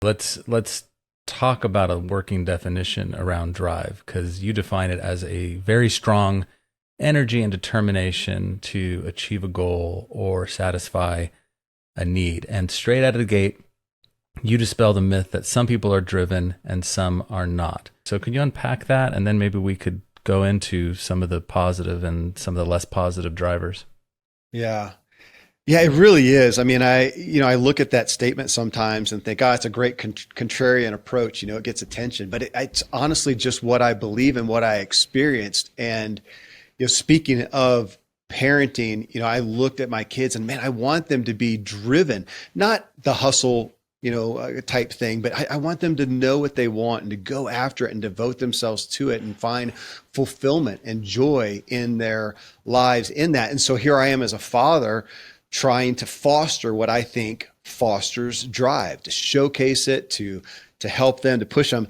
Let's talk about a working definition around drive, because you define it as a very strong energy and determination to achieve a goal or satisfy a need. And straight out of the gate, you dispel the myth that some people are driven and some are not. So can you unpack that? And then maybe we could go into some of the positive and some of the less positive drivers. Yeah. Yeah, it really is. I mean, I look at that statement sometimes and think, it's a great contrarian approach. It gets attention, but it's honestly just what I believe and what I experienced. And, speaking of parenting, I looked at my kids and man, I want them to be driven, not the hustle, type thing, but I want them to know what they want and to go after it and devote themselves to it and find fulfillment and joy in their lives in that. And so here I am as a father trying to foster what I think fosters drive, to showcase it, to help them, to push them.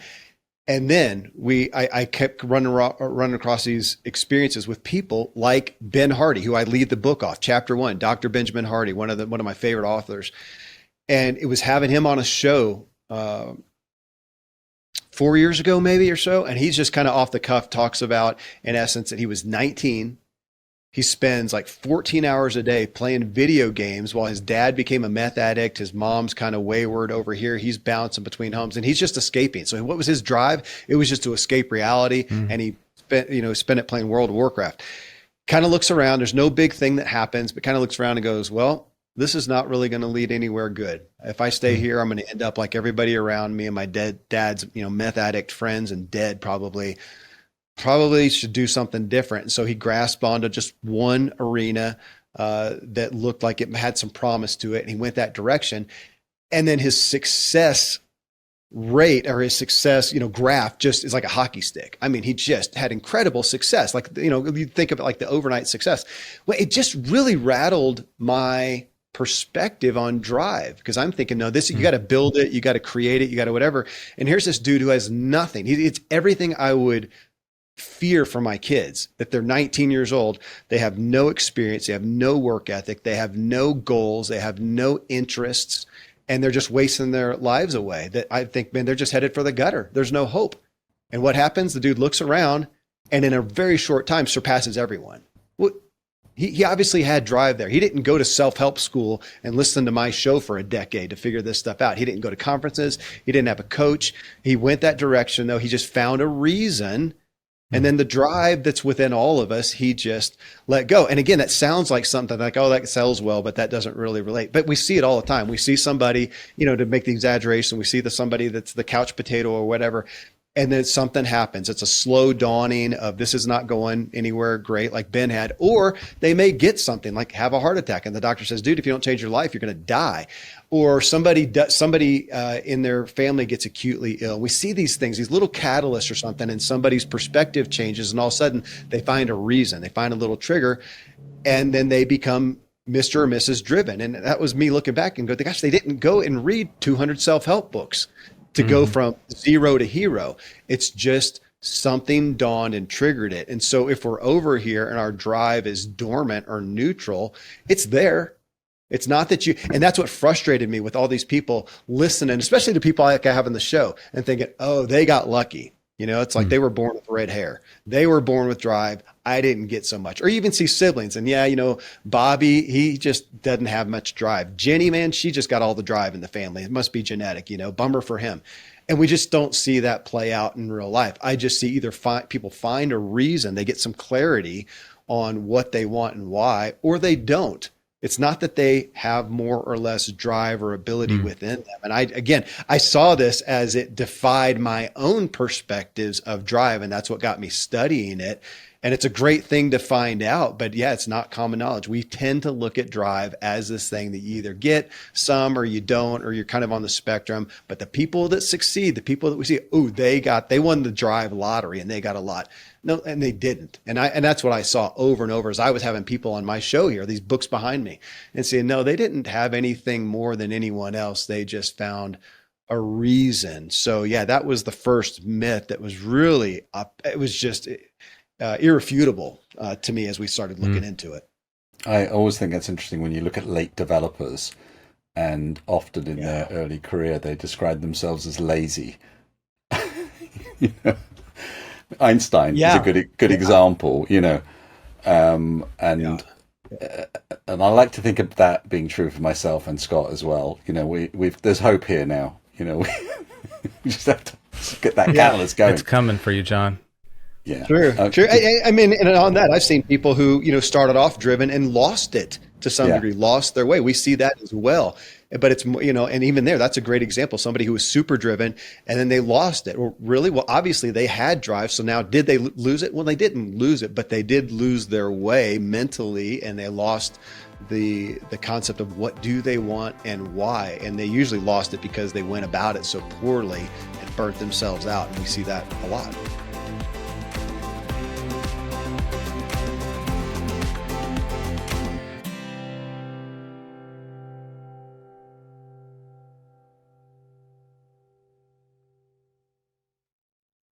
And then I kept running across these experiences with people like Ben Hardy, who I lead the book off, chapter 1, Dr. Benjamin Hardy, one of my favorite authors. And it was having him on a show 4 years ago, maybe or so. And he's just kind of off the cuff talks about, in essence, that he was 19. He spends like 14 hours a day playing video games while his dad became a meth addict. His mom's kind of wayward over here. He's bouncing between homes and he's just escaping. So what was his drive? It was just to escape reality. And he spent it playing World of Warcraft. Kind of looks around. There's no big thing that happens, but kind of looks around and goes, well, this is not really going to lead anywhere good. If I stay here, I'm going to end up like everybody around me and my dad's, meth addict friends and dead probably should do something different. And so he grasped onto just one arena that looked like it had some promise to it. And he went that direction. And then his success rate or his success, graph just is like a hockey stick. I mean, he just had incredible success. Like, you think of it like the overnight success. Well, it just really rattled my perspective on drive, because I'm thinking, no, this, you got to build it, you got to create it, you got to whatever. And here's this dude who has nothing. It's everything I would fear for my kids, that they're 19 years old. They have no experience. They have no work ethic. They have no goals. They have no interests, and they're just wasting their lives away. That I think, man, they're just headed for the gutter. There's no hope. And what happens? The dude looks around and in a very short time surpasses everyone. Well, he obviously had drive there. He didn't go to self-help school and listen to my show for a decade to figure this stuff out. He didn't go to conferences. He didn't have a coach. He went that direction, though. He just found a reason. And then the drive that's within all of us, he just let go. And again, that sounds like something like, oh, that sells well, but that doesn't really relate. But we see it all the time. We see somebody, to make the exaggeration, we see somebody that's the couch potato or whatever. And then something happens. It's a slow dawning of this is not going anywhere great like Ben had, or they may get something like have a heart attack. And the doctor says, dude, if you don't change your life, you're going to die. Or somebody in their family gets acutely ill. We see these things, these little catalysts or something, and somebody's perspective changes. And all of a sudden they find a reason, they find a little trigger, and then they become Mr. or Mrs. Driven. And that was me looking back and go, gosh, they didn't go and read 200 self-help books to go from zero to hero. It's just something dawned and triggered it. And so if we're over here and our drive is dormant or neutral, it's there. It's not that and that's what frustrated me with all these people listening, especially to people like I have on the show, and thinking, oh, they got lucky. It's like they were born with red hair. They were born with drive. I didn't get so much. Or you even see siblings. And Bobby, he just doesn't have much drive. Jenny, man, she just got all the drive in the family. It must be genetic, bummer for him. And we just don't see that play out in real life. I just see either people find a reason, they get some clarity on what they want and why, or they don't. It's not that they have more or less drive or ability within them. And I saw this as it defied my own perspectives of drive. And that's what got me studying it. And it's a great thing to find out, but yeah, it's not common knowledge. We tend to look at drive as this thing that you either get some or you don't, or you're kind of on the spectrum. But the people that succeed, the people that we see, they won the drive lottery and they got a lot. No, and they didn't. And that's what I saw over and over as I was having people on my show here, these books behind me, and saying, no, they didn't have anything more than anyone else. They just found a reason. So yeah, that was the first myth that was really it was just irrefutable to me as we started looking into it. I always think it's interesting when you look at late developers and often in Yeah. their early career they describe themselves as lazy. You know? Einstein is a Yeah. good Yeah. example, Yeah. and I like to think of that being true for myself and Scott as well. We've there's hope here now. We just have to get that Yeah. catalyst going. It's coming for you, John. Yeah. True. True. I mean, and on that, I've seen people who, started off driven and lost it to some Yeah. degree, lost their way. We see that as well. But it's, and even there, that's a great example. Somebody who was super driven and then they lost it. Well, really? Well, obviously they had drive. So now did they lose it? Well, they didn't lose it, but they did lose their way mentally, and they lost the concept of what do they want and why. And they usually lost it because they went about it so poorly and burnt themselves out. And we see that a lot.